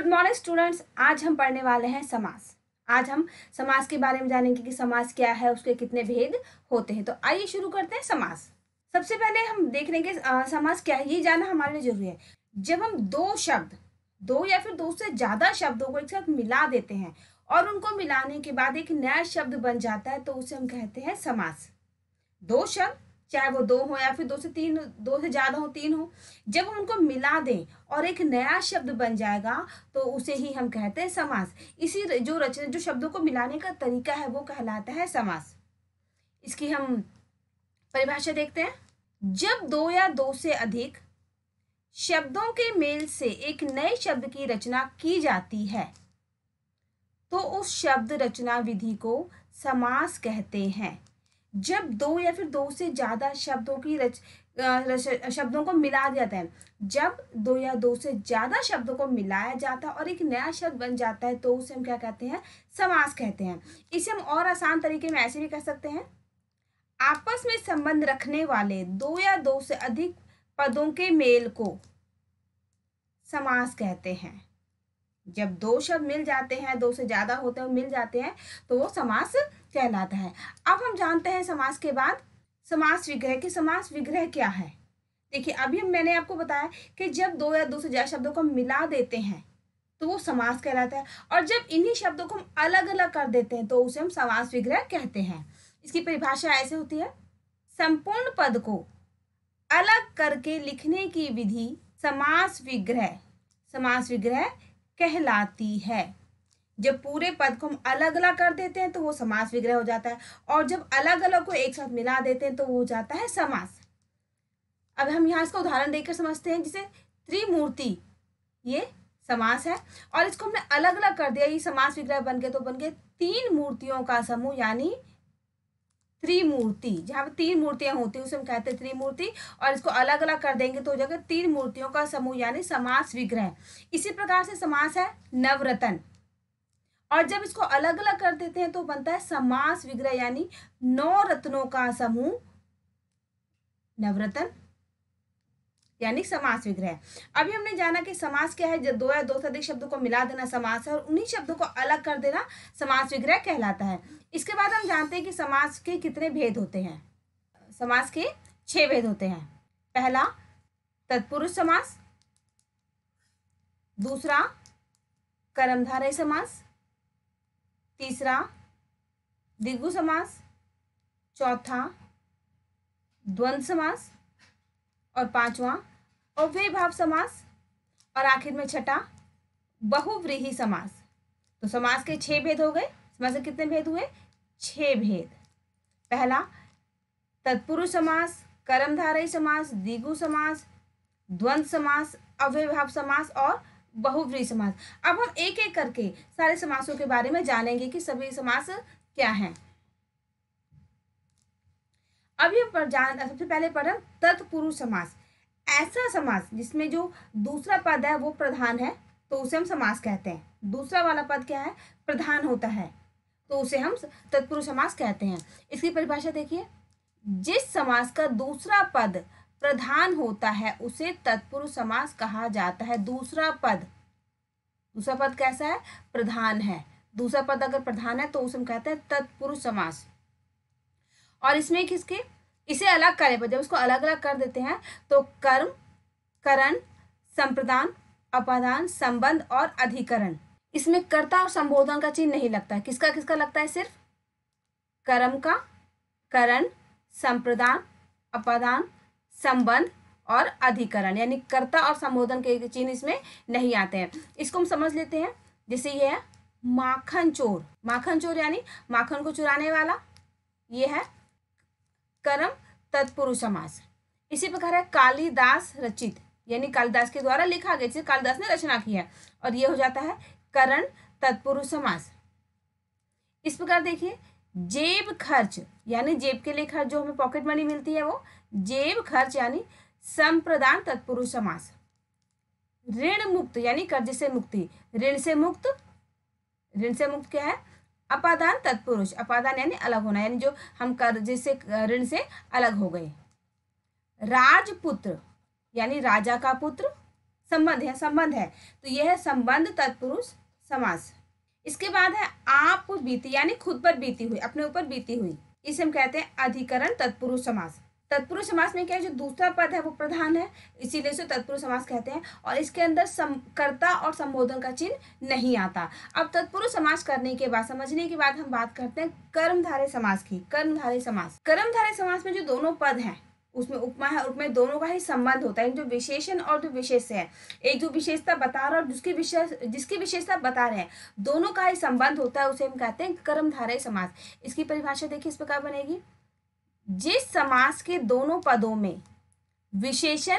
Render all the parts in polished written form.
Good morning students. आज हम पढ़ने वाले हैं समास। आज हम समास के बारे में जानेंगे कि समास क्या है, उसके कितने भेद होते हैं। तो आइए शुरू करते हैं समास। सबसे पहले हम देख लेंगे समास क्या है, ये जानना हमारे लिए जरूरी है। जब हम दो शब्द, दो या फिर दो से ज्यादा शब्दों को एक साथ मिला देते हैं और उनको मिलाने के बाद एक नया शब्द बन जाता है तो उसे हम कहते हैं समास। दो शब्द, चाहे वो दो हो या फिर दो से ज्यादा हो, तीन हो, जब हम उनको मिला दें और एक नया शब्द बन जाएगा तो उसे ही हम कहते हैं समास। इसी जो शब्दों को मिलाने का तरीका है वो कहलाता है समास। इसकी हम परिभाषा देखते हैं। जब दो या दो से अधिक शब्दों के मेल से एक नए शब्द की रचना की जाती है तो उस शब्द रचना विधि को समास कहते हैं। जब दो या फिर दो से ज्यादा शब्दों की शब्दों को मिला दिया है, जब दो या दो से ज्यादा शब्दों को मिलाया जाता है और एक नया शब्द बन जाता है तो उसे हम क्या कहते हैं, समास कहते हैं। इसे हम और आसान तरीके में ऐसे भी कह सकते हैं, आपस में संबंध रखने वाले दो या दो से अधिक पदों के मेल को समास कहते हैं। जब दो शब्द मिल जाते हैं, दो से ज्यादा होते हैं, मिल जाते हैं तो वो समास कहलाता है। अब हम जानते हैं समास के बाद समास विग्रह की। समास विग्रह क्या है? देखिए, अभी मैंने आपको बताया कि जब दो या दो से ज्यादा शब्दों को मिला देते हैं तो वो समास कहलाता है, और जब इन्हीं शब्दों को हम अलग अलग कर देते हैं तो उसे हम समास विग्रह कहते हैं। इसकी परिभाषा ऐसे होती है, संपूर्ण पद को अलग करके लिखने की विधि समास विग्रह कहलाती है। जब पूरे पद को हम अलग अलग कर देते हैं तो वो समास विग्रह हो जाता है, और जब अलग अलग को एक साथ मिला देते हैं तो वो हो जाता है समास। अब हम यहाँ इसका उदाहरण देकर समझते हैं। जैसे त्रिमूर्ति, ये समास है और इसको हमने अलग अलग कर दिया, ये समास विग्रह बन गए, तो बन गए तीन मूर्तियों का समूह यानी त्रिमूर्ति। जहाँ पे तीन मूर्तियां होती है उसे हम कहते हैं त्रिमूर्ति, और इसको अलग अलग कर देंगे तो हो जाएगा तीन मूर्तियों का समूह यानी समास विग्रह। इसी प्रकार से समास है नवरत्न, और जब इसको अलग अलग कर देते हैं तो बनता है समास विग्रह यानी नौ रत्नों का समूह नवरत्न यानी समास विग्रह। अभी हमने जाना कि समास क्या है। जब दो या दो से अधिक शब्दों को मिला देना समास है और उन्हीं शब्दों को अलग कर देना समास विग्रह कहलाता है। इसके बाद हम जानते हैं कि समास के कितने भेद होते हैं। समास के 6 भेद होते हैं। पहला तत्पुरुष समास, दूसरा कर्मधारय समास, तीसरा द्विगु समास, चौथा द्वंद्व समास, और पांचवा अव्ययीभाव समास, और आखिर में छठा बहुव्रीहि समास। तो समास के 6 भेद हो गए। समास के कितने भेद हुए? 6 भेद। पहला तत्पुरुष समास, कर्मधारय समास, द्विगु समास, द्वंद्व समास, अव्ययीभाव समास और बहुव्रीहि समास। अब हम एक एक करके सारे समासों के बारे में जानेंगे कि सभी समास क्या हैं। अभी हम सबसे पहले पढ़ें तत्पुरुष समास। ऐसा समास जिसमें जो दूसरा पद है वो प्रधान है तो उसे हम समास कहते हैं। दूसरा वाला पद क्या है? प्रधान होता है, तो उसे हम तत्पुरुष समास कहते हैं। इसकी परिभाषा देखिए, जिस समास का दूसरा पद प्रधान होता है उसे तत्पुरुष समास कहा जाता है। दूसरा पद कैसा है? प्रधान है। दूसरा पद अगर प्रधान है तो उसे हम कहते हैं तत्पुरुष समास। और इसमें इसे अलग करें पर जब इसको अलग अलग कर देते हैं तो कर्म, करण, संप्रदान, अपादान, संबंध और अधिकरण, इसमें कर्ता और संबोधन का चिन्ह नहीं लगता है। किसका लगता है? सिर्फ कर्म का, करण, संप्रदान, अपादान, संबंध और अधिकरण, यानी कर्ता और संबोधन के चिन्ह इसमें नहीं आते हैं। इसको हम समझ लेते हैं। जैसे ये है माखन चोर, माखन चोर यानी माखन को चुराने वाला, ये है कर्म तत्पुरुष समास। इसी प्रकार है कालिदास रचित, यानी कालिदास के द्वारा लिखा गया, जिसे कालिदास ने रचना की है, और ये हो जाता है करण तत्पुरुष समास। इस प्रकार देखिए जेब खर्च, यानी जेब के लिए खर्च, जो हमें पॉकेट मनी मिलती है वो जेब खर्च यानी संप्रदान तत्पुरुष समास। ऋण मुक्त यानी कर्ज से मुक्ति, ऋण से मुक्त क्या है? अपादान तत्पुरुष, अपादान यानी अलग होना, यानी जो हम कर्ज से, ऋण से अलग हो गए। राजपुत्र यानी राजा का पुत्र, संबंध है, तो यह है संबंध तत्पुरुष समास। इसके बाद है आप बीती, यानी खुद पर बीती हुई, अपने ऊपर बीती हुई, इसे हम कहते हैं अधिकरण तत्पुरुष समास। तत्पुरुष समास में क्या है, जो दूसरा पद है वो प्रधान है, इसीलिए इसे तत्पुरुष समास कहते हैं, और इसके अंदर कर्ता और संबोधन का चिन्ह नहीं आता। अब तत्पुरुष समास करने के बाद, समझने के बाद हम बात करते हैं कर्मधारय समास की। कर्मधारय समास, कर्मधारय समास में जो दोनों पद हैं उसमें उपमा है, उसमें दोनों का ही संबंध होता है, जो विशेषण और जो विशेष्य है, एक जो विशेषता बता रहा है और जिसकी विशेषता बता रहे हैं, दोनों का ही संबंध होता है, उसे हम कहते हैं कर्मधारय समास। इसकी परिभाषा देखिए इस प्रकार बनेगी, जिस समास के दोनों पदों में विशेषण,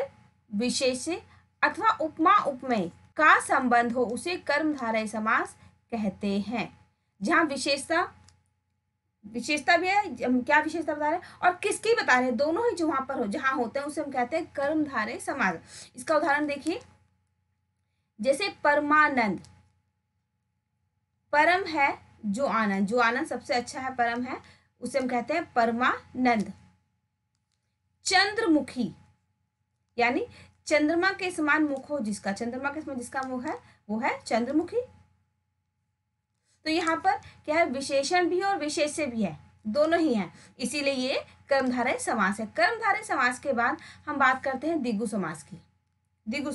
विशेष्य अथवा उपमा, उपमेय का संबंध हो उसे कर्मधारय समास कहते हैं। जहां विशेषता भी है, हम क्या विशेषता बता रहे हैं और किसकी बता रहे हैं, दोनों ही जो वहां पर हो, जहां होते हैं, उसे हम कहते हैं कर्मधारय समास। इसका उदाहरण देखिए, जैसे परमानंद, परम है जो आनंद सबसे अच्छा है, परम है, उसे हम कहते हैं परमानंद। चंद्रमुखी, यानी चंद्रमा के समान मुख हो जिसका, चंद्रमा के समान जिसका मुख है वो है चंद्रमुखी। तो यहाँ पर क्या है, विशेषण भी है और विशेष्य भी है, दोनों ही हैं, इसीलिए ये कर्मधारय समास है। कर्मधारय समास के बाद हम बात करते हैं द्विगु समास की। द्विगु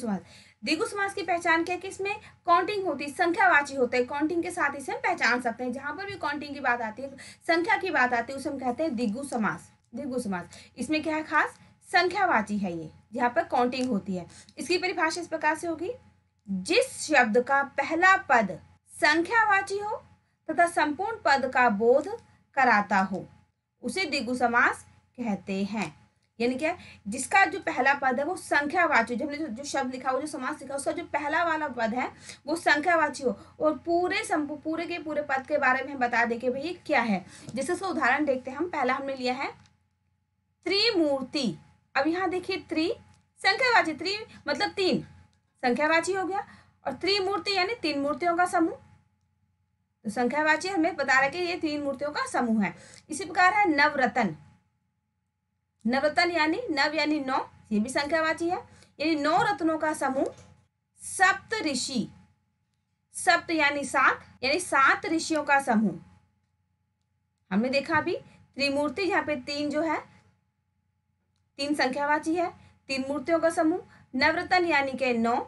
समास की पहचान क्या है कि इसमें काउंटिंग होती है, संख्यावाची होता है, काउंटिंग के साथ इसे हम पहचान सकते हैं। जहां पर भी काउंटिंग की बात आती है, संख्या की बात आती है, उसे हम कहते हैं द्विगु समास। द्विगु समास इसमें क्या है खास, संख्यावाची है ये, जहां पर काउंटिंग होती है। इसकी परिभाषा इस प्रकार से होगी, जिस शब्द का पहला पद संख्यावाची हो तथा संपूर्ण पद का बोध कराता हो उसे द्विगु समास कहते हैं। यानी क्या, जिसका जो पहला पद है वो संख्यावाची, जो हमने जो शब्द लिखा हो, जो समास लिखा, उसका जो पहला वाला पद है वो संख्यावाची हो और पूरे के पूरे पद के बारे में बता दे कि भाई क्या है। जैसे उसका उदाहरण देखते हैं हम। पहला हमने लिया है त्रिमूर्ति। अब यहाँ देखिए, त्रि संख्यावाची, त्रि मतलब तीन, संख्यावाची हो गया, और त्रिमूर्ति यानी तीन मूर्तियों का समूह, तो संख्यावाची हमें बता रहा है कि ये तीन मूर्तियों का समूह है। इसी प्रकार है नवरत्न। नवरत्न यानी नव यानी नौ, ये भी संख्यावाची है, यानी 9 रत्नों का समूह। सप्त ऋषि, सप्त यानी 7, यानी 7 ऋषियों का समूह। हमने देखा अभी त्रिमूर्ति, यहाँ पे 3 जो है, 3 संख्यावाची है, 3 मूर्तियों का समूह। नवरत्न यानी के 9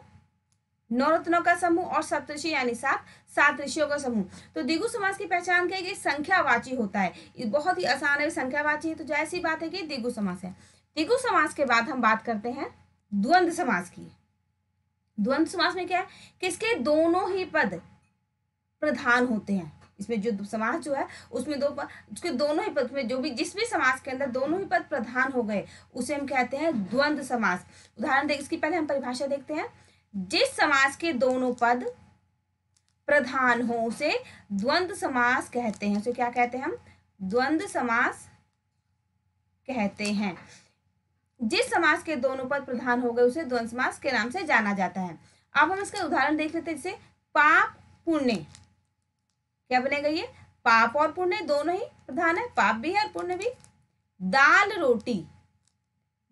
रत्नों का समूह, और सप्तऋषि यानी 7 ऋषियों का समूह। तो द्विगु समास की पहचान क्या है कि संख्यावाची होता है, ये बहुत ही आसान है, संख्यावाची है, तो जैसी बात है कि द्विगु समास है। द्विगु समास के बाद हम बात करते हैं द्वंद्व समास की। द्वंद्व समास में क्या है कि इसके दोनों ही पद प्रधान होते हैं। इसमें जो समास जो है उसमें उसके दोनों ही पद में जो भी जिस भी समास के अंदर दोनों ही पद प्रधान हो गए उसे हम कहते हैं द्वंद्व समास। उदाहरण देख, इसकी पहले हम परिभाषा देखते हैं। जिस समास के दोनों पद प्रधान हो उसे द्वंद्व समास कहते हैं। उसे क्या कहते हैं हम, द्वंद्व समास कहते हैं। जिस समास के दोनों पद प्रधान हो गए उसे द्वंद्व समास के नाम से जाना जाता है। अब हम इसका उदाहरण देख लेते हैं। जैसे पाप पुण्य, क्या बनेगा ये, पाप और पुण्य दोनों ही प्रधान है, पाप भी है और पुण्य भी। दाल रोटी,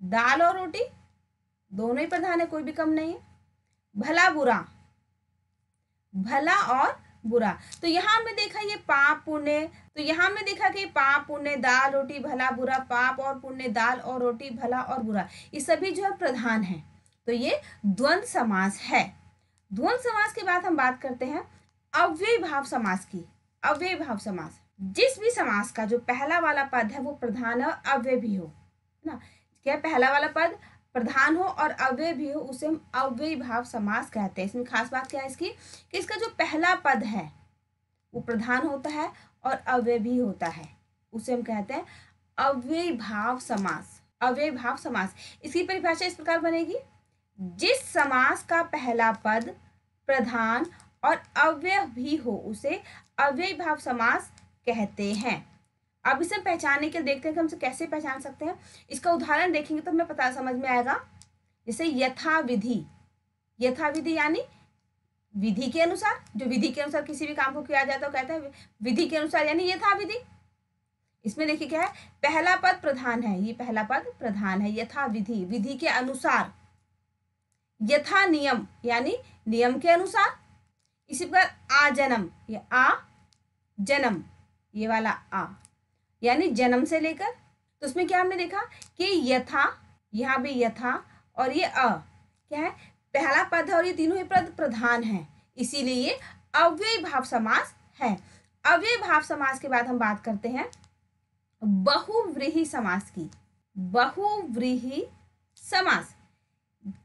दाल और रोटी दोनों ही प्रधान है, कोई भी कम नहीं है। भला बुरा, भला और बुरा, तो यहाँ हमने देखा ये पाप पुण्य, तो यहाँ हमने देखा कि पाप पुण्य दाल रोटी भला बुरा, पाप और पुण्य दाल और रोटी भला और बुरा, ये सभी जो है प्रधान है, तो ये द्वंद्व समास है। द्वंद्व समास के बाद हम बात करते हैं अव्ययी भाव समास की। अव्ययी भाव समास, जिस भी समास का जो पहला वाला पद है वो प्रधान और अव्यय भी हो, है ना, क्या पहला वाला पद प्रधान हो और अव्यय भी हो उसे हम अव्ययी भाव समास कहते हैं। इसमें खास बात क्या है इसकी कि इसका जो पहला पद है वो प्रधान होता है और अव्यय भी होता है, उसे हम कहते हैं अव्ययी भाव समास। अव्ययी भाव समास, इसकी परिभाषा इस प्रकार बनेगी, जिस समास का पहला पद प्रधान और अव्यय भी हो उसे अव्ययी भाव समास कहते हैं। अब इसे पहचानने के लिए देखते हैं कि हम इसे कैसे पहचान सकते हैं। इसका उदाहरण देखेंगे तो हमें पता समझ में आएगा। जैसे यथाविधि, यथाविधि यानी विधि के अनुसार, जो विधि के अनुसार किसी भी काम को किया जाता है कहते हैं विधि के अनुसार, यानी यथाविधि। इसमें देखिए क्या है, पहला पद प्रधान है, ये पहला पद प्रधान है, यथाविधि विधि के अनुसार, यथा नियम यानी नियम के अनुसार। इसी प्रकार आजन्म, ये आ जन्म, ये वाला आ यानी जन्म से लेकर। तो उसमें क्या हमने देखा कि यथा, यहाँ भी यथा और ये अ क्या है, पहला पद है और ये तीनों ही पद प्रधान है, इसीलिए ये अव्ययीभाव समास है। अव्ययीभाव समास के बाद हम बात करते हैं बहुव्रीहि समास की। बहुव्रीहि समास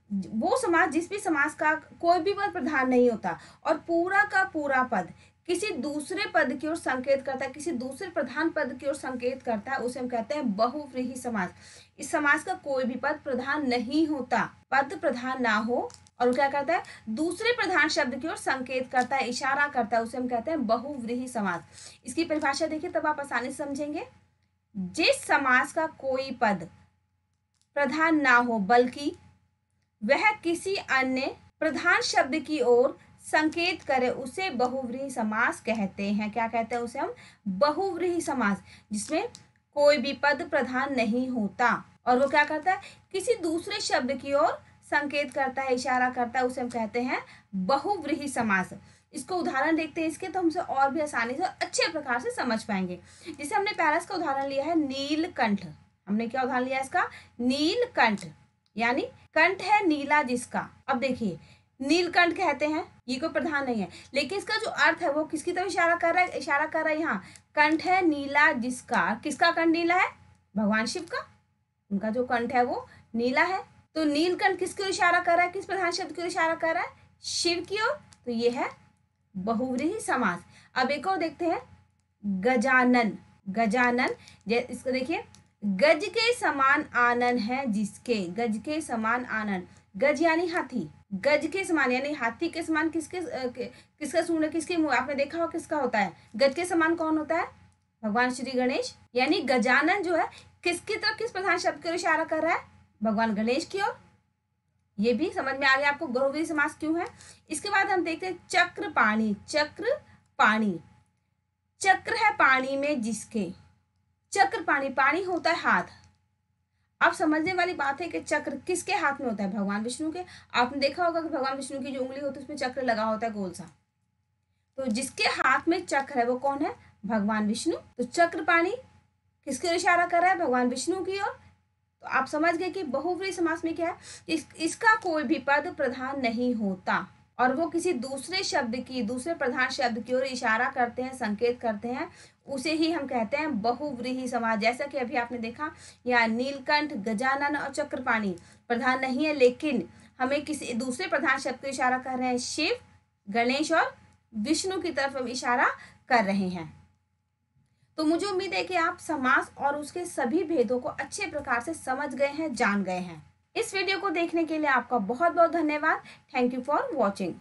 वो समास जिस भी समास का कोई भी पद प्रधान नहीं होता और पूरा का पूरा पद किसी दूसरे पद की ओर संकेत करता है, किसी दूसरे प्रधान पद की ओर संकेत करता है, उसे हम कहते हैं बहुव्रीहि समास। इस समास का कोई भी पद प्रधान नहीं होता, पद प्रधान ना हो और क्या करता है, दूसरे प्रधान शब्द की ओर संकेत करता है, इशारा करता है, उसे हम कहते हैं बहुव्रीहि समास। इसकी परिभाषा देखिए तब आप आसानी से समझेंगे। जिस समास का कोई पद प्रधान ना हो बल्कि वह किसी अन्य प्रधान शब्द की ओर संकेत करे, उसे बहुव्रीहि समास कहते हैं। क्या कहते हैं उसे हम? बहुव्रीहि समास, जिसमें कोई भी पद प्रधान नहीं होता और वो क्या करता है, किसी दूसरे शब्द की ओर संकेत करता है, इशारा करता है, उसे हम कहते हैं बहुव्रीहि समास। इसको उदाहरण देखते हैं इसके, तो हमसे और भी आसानी से अच्छे प्रकार से समझ पाएंगे। जैसे हमने पहला इसका उदाहरण लिया है नीलकंठ। हमने क्या उदाहरण लिया इसका? नीलकंठ, यानी कंठ है नीला जिसका। अब देखिए नीलकंठ कहते हैं, ये कोई प्रधान नहीं है, लेकिन इसका जो अर्थ है वो किसकी तरफ इशारा कर रहा है? इशारा कर रहा है यहाँ, कंठ है नीला जिसका। किसका कंठ नीला है? भगवान शिव का। उनका जो कंठ है वो नीला है। तो नीलकंठ किसकी ओर इशारा कर रहा है? किस प्रधान शब्द की ओर इशारा कर रहा है? शिव की ओर। तो ये है बहुव्रीहि समास। अब एक और देखते हैं गजानन। गजानन, इसको देखिए, गज के समान आनन है जिसके। गज के समान आनन, गज यानी हाथी, गज के समान यानी हाथी के समान किसका सूंड है, किसके मुंह? आपने देखा हो किसका होता है? गज के समान कौन होता है? भगवान श्री गणेश। यानी गजानन जो है किसकी तरफ, किस प्रधान शब्द की ओर इशारा कर रहा है? भगवान गणेश की ओर। ये भी समझ में आ गया आपको बहुव्रीहि समास क्यों है। इसके बाद हम देखते हैं चक्रपाणि। चक्रपाणि, चक्र है पानी में जिसके। चक्रपाणि, पानी होता है हाथ। अब समझने वाली बात है कि चक्र किसके हाथ में होता है? भगवान विष्णु के। आपने देखा होगा कि भगवान विष्णु की जो उंगली होती है उसमें चक्र लगा होता है गोल सा। तो जिसके हाथ में चक्र है वो कौन है? भगवान विष्णु। तो चक्रपाणि किसकी ओर इशारा कर रहा है? भगवान विष्णु की ओर। तो आप समझ गए कि बहुव्रीहि समास में क्या है, इसका कोई भी पद प्रधान नहीं होता और वो किसी दूसरे शब्द की, दूसरे प्रधान शब्द की ओर इशारा करते हैं, संकेत करते हैं, उसे ही हम कहते हैं बहुव्रीहि समास। जैसा कि अभी आपने देखा यहाँ नीलकंठ, गजानन और चक्रपाणि प्रधान नहीं है, लेकिन हमें किसी दूसरे प्रधान शब्द को इशारा कर रहे हैं, शिव, गणेश और विष्णु की तरफ हम इशारा कर रहे हैं। तो मुझे उम्मीद है कि आप समास और उसके सभी भेदों को अच्छे प्रकार से समझ गए हैं, जान गए हैं। इस वीडियो को देखने के लिए आपका बहुत बहुत धन्यवाद। Thank you for watching.